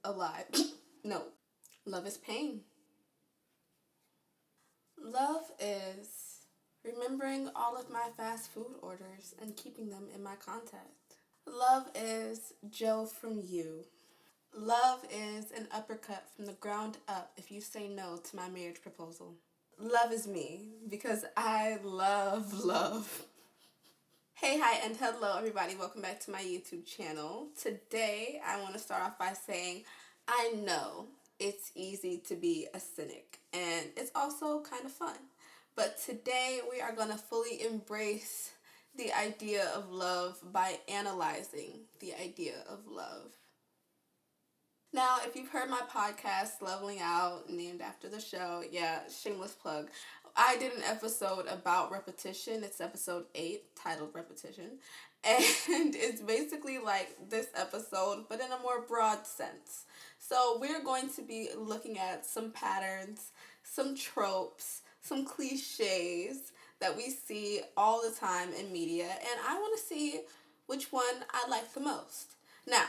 a lie. No. Love is pain. Love is remembering all of my fast food orders and keeping them in my contact. Love is Joe from you. Love is an uppercut from the ground up if you say no to my marriage proposal. Love is me because I love love. Hey, hi, and hello, everybody. Welcome back to my YouTube channel. Today, I want to start off by saying I know it's easy to be a cynic, and it's also kind of fun. But today, we are going to fully embrace the idea of love by analyzing the idea of love. Now, if you've heard my podcast, Leveling Out, named after the show, yeah, shameless plug. I did an episode about repetition. It's episode 8, titled Repetition. And it's basically like this episode, but in a more broad sense. So we're going to be looking at some patterns, some tropes, some cliches that we see all the time in media. And I want to see which one I like the most. Now,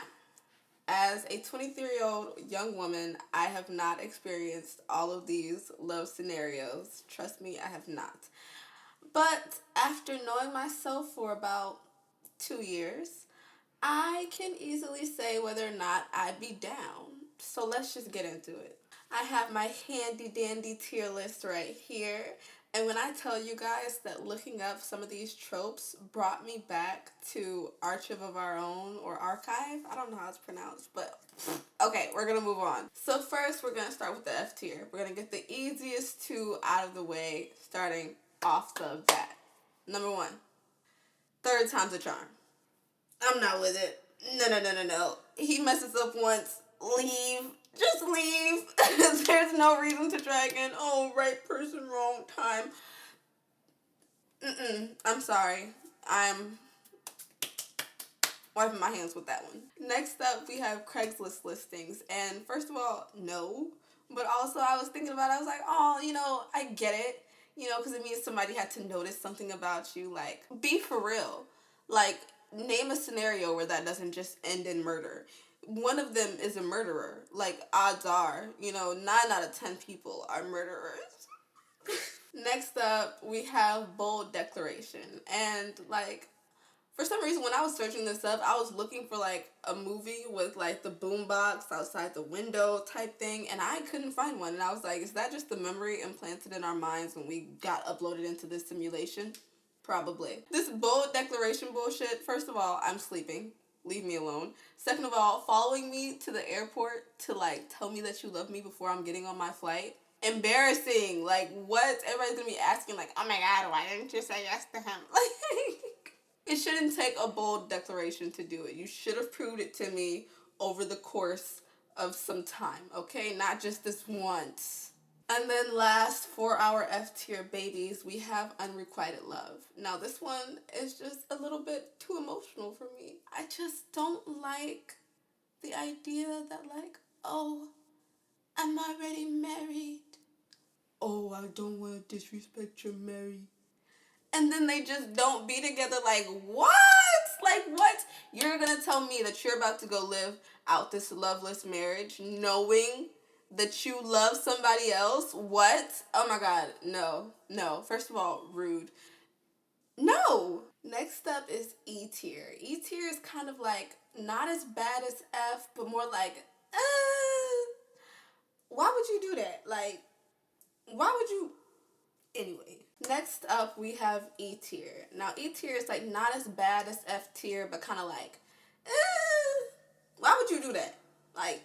as a 23-year-old young woman, I have not experienced all of these love scenarios. Trust me, I have not. But after knowing myself for about 2 years, I can easily say whether or not I'd be down. So let's just get into it. I have my handy dandy tier list right here. And when I tell you guys that looking up some of these tropes brought me back to Archive of Our Own or Archive, I don't know how it's pronounced, but okay, we're going to move on. So first, we're going to start with the F tier. We're going to get the easiest two out of the way, starting off the bat. Number 1, third time's a charm. I'm not with it. No. He messes up once. Leave. Just leave. There's no reason to try again. Oh, right person, wrong time. I'm sorry. I'm wiping my hands with that one. Next up, we have Craigslist listings. And first of all, no. But also, I was thinking about it. I was like, oh, I get it. Because it means somebody had to notice something about you. Like, be for real. Like, name a scenario where that doesn't just end in murder. One of them is a murderer. Like, odds are, 9 out of 10 people are murderers. Next up, we have bold declaration. And, for some reason, when I was searching this up, I was looking for, a movie with, the boombox outside the window type thing, and I couldn't find one. And I was like, is that just the memory implanted in our minds when we got uploaded into this simulation? Probably. This bold declaration bullshit, first of all, I'm sleeping. Leave me alone. Second of all, following me to the airport to, tell me that you love me before I'm getting on my flight. Embarrassing. What? Everybody's gonna be asking, oh my god, why didn't you say yes to him? It shouldn't take a bold declaration to do it. You should have proved it to me over the course of some time, okay? Not just this once. And then last, for our F tier babies, we have unrequited love. Now, this one is just a little bit too emotional for me. I just don't like the idea that, oh, I'm already married. Oh, I don't want to disrespect your married. And then they just don't be together. What? What? You're going to tell me that you're about to go live out this loveless marriage knowing that you love somebody else? What? Oh my god, no. First of all, rude. No! Next up is E tier. E tier is kind of not as bad as F, but more why would you do that? Why would you? Anyway. Next up, we have E tier. Now, E tier is not as bad as F tier, but kind of why would you do that? Why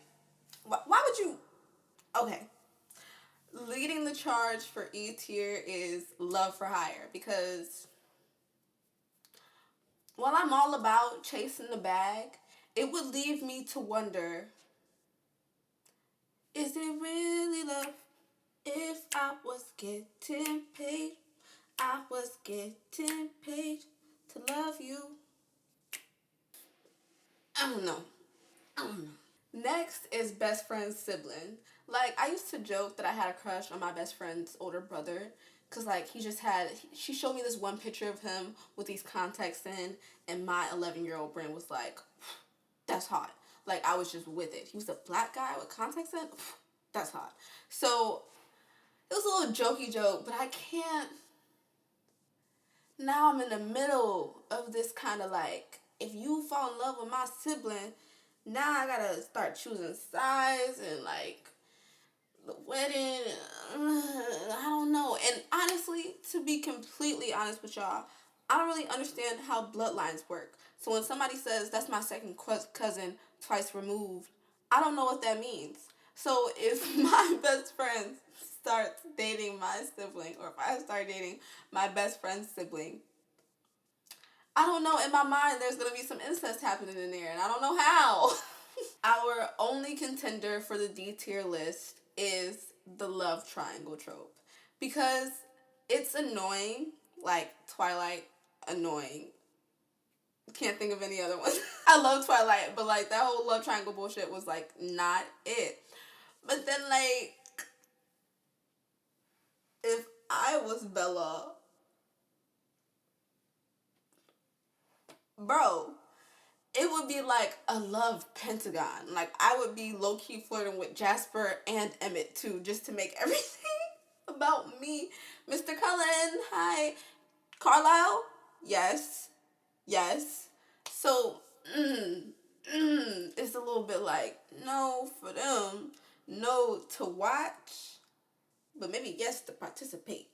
would you? Okay. Leading the charge for E tier is love for hire, because while I'm all about chasing the bag, it would leave me to wonder, is it really love if I was getting paid? I was getting paid to love you. I don't know. Next is best friend's sibling. I used to joke that I had a crush on my best friend's older brother. Because, she showed me this one picture of him with these contacts in, and my 11-year-old brain was like, that's hot. like I was just with it. He was a black guy with contacts in. That's hot. So it was a little jokey joke, but I can't. Now I'm in the middle of this kind of like, if you fall in love with my sibling, now I gotta start choosing sides and like the wedding. I don't know. And honestly, to be completely honest with y'all, I don't really understand how bloodlines work. So when somebody says that's my second cousin twice removed, I don't know what that means. So if my best friend starts dating my sibling, or if I start dating my best friend's sibling, I don't know. In my mind, there's gonna be some incest happening in there, and I don't know how. Our only contender for the D tier list is the love triangle trope. Because it's annoying, like Twilight, annoying. Can't think of any other one. I love Twilight, but like that whole love triangle bullshit was like not it. But then like, if I was Bella, bro, it would be like a love pentagon. Like I would be low key flirting with Jasper and Emmett too, just to make everything about me. Mr. Cullen, hi. Carlisle, yes, yes. So, it's a little bit like no for them, no to watch, but maybe yes to participate.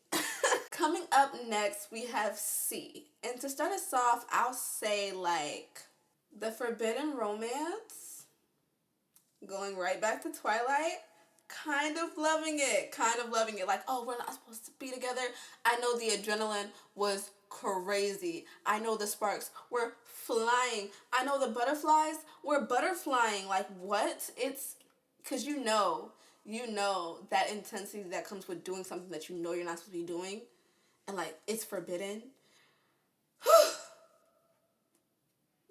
Coming up next, we have C. And to start us off, I'll say like the forbidden romance, going right back to Twilight, kind of loving it, like, oh, we're not supposed to be together. I know the adrenaline was crazy. I know the sparks were flying. I know the butterflies were butterflying. Like, what? It's because you know that intensity that comes with doing something that you know you're not supposed to be doing, and like it's forbidden.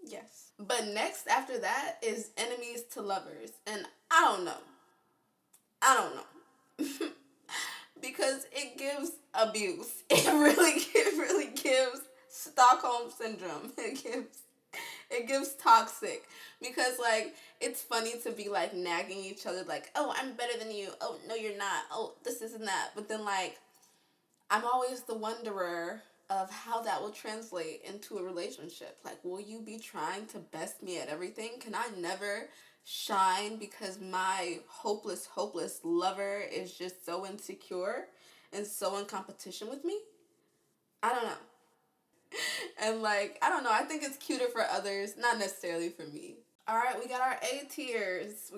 Yes. But next after that is enemies to lovers. And I don't know. I don't know. Because it gives abuse. It really gives Stockholm syndrome. It gives toxic. Because like it's funny to be like nagging each other like, oh, I'm better than you. Oh, no, you're not. Oh, this isn't that. But then like I'm always the wonderer of how that will translate into a relationship. Like, will you be trying to best me at everything? Can I never shine because my hopeless lover is just so insecure and so in competition with me? I don't know. And like, I don't know, I think it's cuter for others, not necessarily for me. All right, we got our A tiers.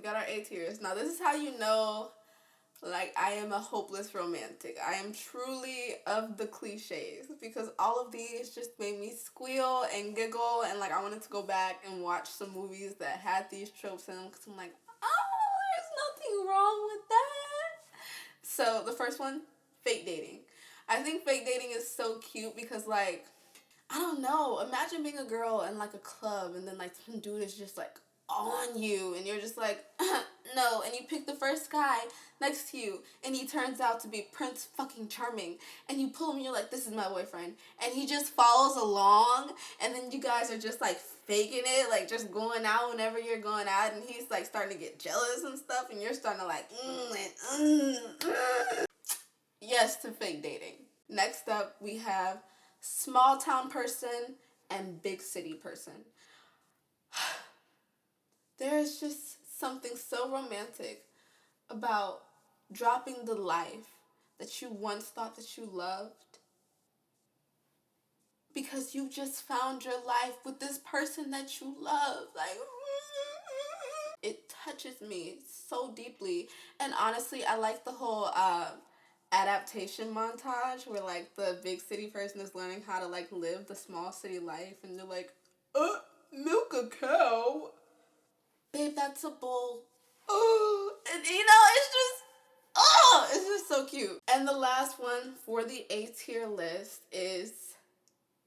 Now, this is how you know like I am a hopeless romantic. I am truly of the cliches because all of these just made me squeal and giggle, and like I wanted to go back and watch some movies that had these tropes in them because I'm like, oh, there's nothing wrong with that. So the first one, fake dating. I think fake dating is so cute because like I don't know. Imagine being a girl in like a club and then like some dude is just like on you and you're just like no, and you pick the first guy next to you and he turns out to be Prince fucking Charming and you pull him and you're like, this is my boyfriend, and he just follows along and then you guys are just like faking it, like just going out whenever you're going out, and he's like starting to get jealous and stuff and you're starting to like yes to fake dating. Next up we have small town person and big city person. There's just something so romantic about dropping the life that you once thought that you loved because you just found your life with this person that you love. Like, it touches me so deeply. And honestly, I like the whole adaptation montage where like the big city person is learning how to like live the small city life and they're like, milk a cow? Babe, that's a bull. Oh, and you know, it's just so cute. And the last one for the A tier list is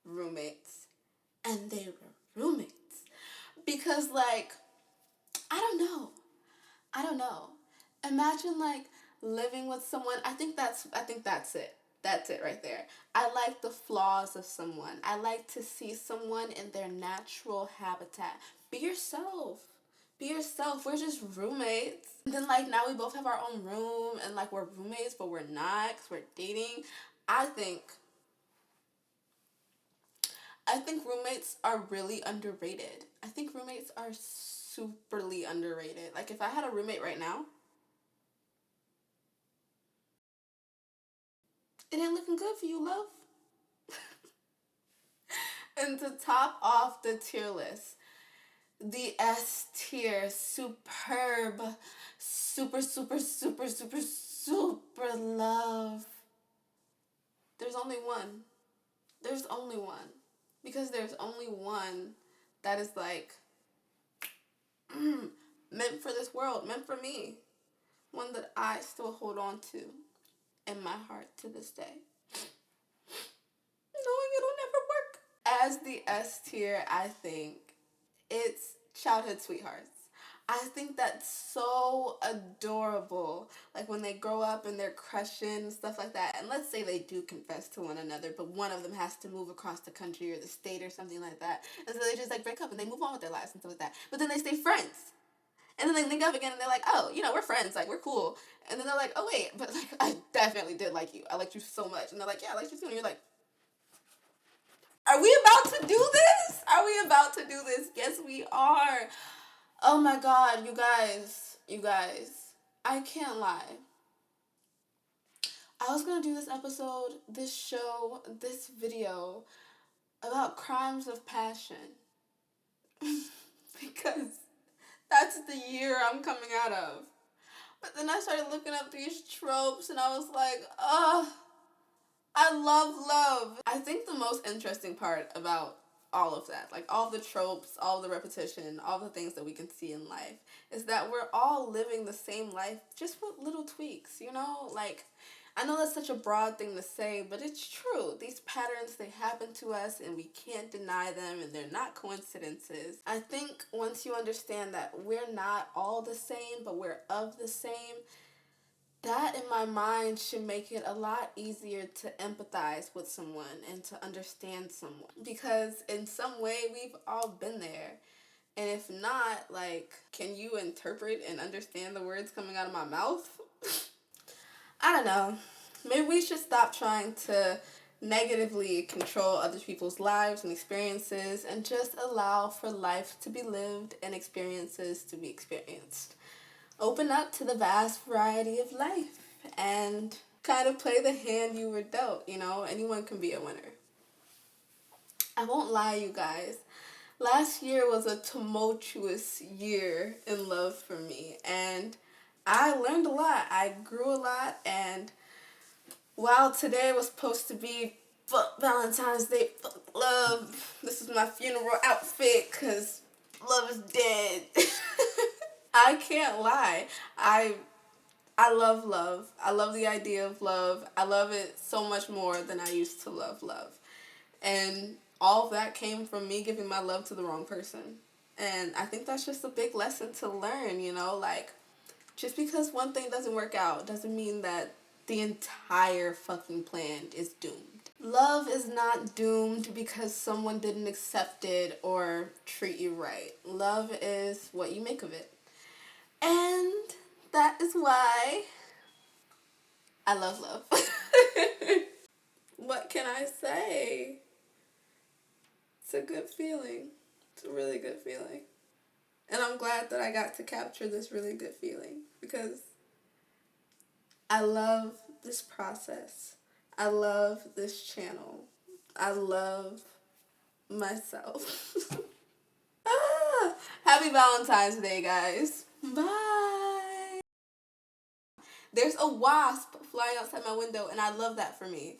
roommates. And they were roommates. Because like, I don't know. Imagine like living with someone. I think that's it. That's it right there. I like the flaws of someone. I like to see someone in their natural habitat. Be yourself. Be yourself. We're just roommates. And then like now we both have our own room and like we're roommates, but we're not because we're dating. I think I think roommates are really underrated. I think roommates are superly underrated. Like if I had a roommate right now, it ain't looking good for you, love. And to top off the tier list, the S tier, superb, super, super, super, super, super love. There's only one. There's only one. Because there's only one that is like meant for this world, meant for me. One that I still hold on to in my heart to this day. Knowing it'll never work. As the S tier, I think it's childhood sweethearts. I think that's so adorable. Like when they grow up and they're crushing and stuff like that. And let's say they do confess to one another, but one of them has to move across the country or the state or something like that. And so they just like break up and they move on with their lives and stuff like that. But then they stay friends. And then they link up again and they're like, oh, you know, we're friends. Like, we're cool. And then they're like, oh, wait, but like, I definitely did like you. I liked you so much. And they're like, yeah, I liked you too. And you're like, are we about to do this? Are we about to do this? Yes, we are. Oh my God, you guys, I can't lie. I was gonna do this episode, this show, this video about crimes of passion. Because that's the year I'm coming out of. But then I started looking up these tropes and I was like, ugh. I love love. I think the most interesting part about all of that, like all the tropes, all the repetition, all the things that we can see in life, is that we're all living the same life just with little tweaks, you know? Like, I know that's such a broad thing to say, but it's true. These patterns, they happen to us and we can't deny them and they're not coincidences. I think once you understand that we're not all the same, but we're of the same, that in my mind should make it a lot easier to empathize with someone and to understand someone. Because in some way, we've all been there. And if not, like, can you interpret and understand the words coming out of my mouth? I don't know. Maybe we should stop trying to negatively control other people's lives and experiences and just allow for life to be lived and experiences to be experienced. Open up to the vast variety of life and kind of play the hand you were dealt, you know? Anyone can be a winner. I won't lie, you guys. Last year was a tumultuous year in love for me, and I learned a lot. I grew a lot, and while today was supposed to be fuck Valentine's Day, fuck love, this is my funeral outfit because love is dead. I can't lie. I love love. I love the idea of love. I love it so much more than I used to love love. And all of that came from me giving my love to the wrong person. And I think that's just a big lesson to learn, you know? Like, just because one thing doesn't work out doesn't mean that the entire fucking plan is doomed. Love is not doomed because someone didn't accept it or treat you right. Love is what you make of it. And that is why I love love. What can I say? It's a good feeling. It's a really good feeling. And I'm glad that I got to capture this really good feeling because I love this process. I love this channel. I love myself. Happy Valentine's Day, guys. Bye. There's a wasp flying outside my window, and I love that for me.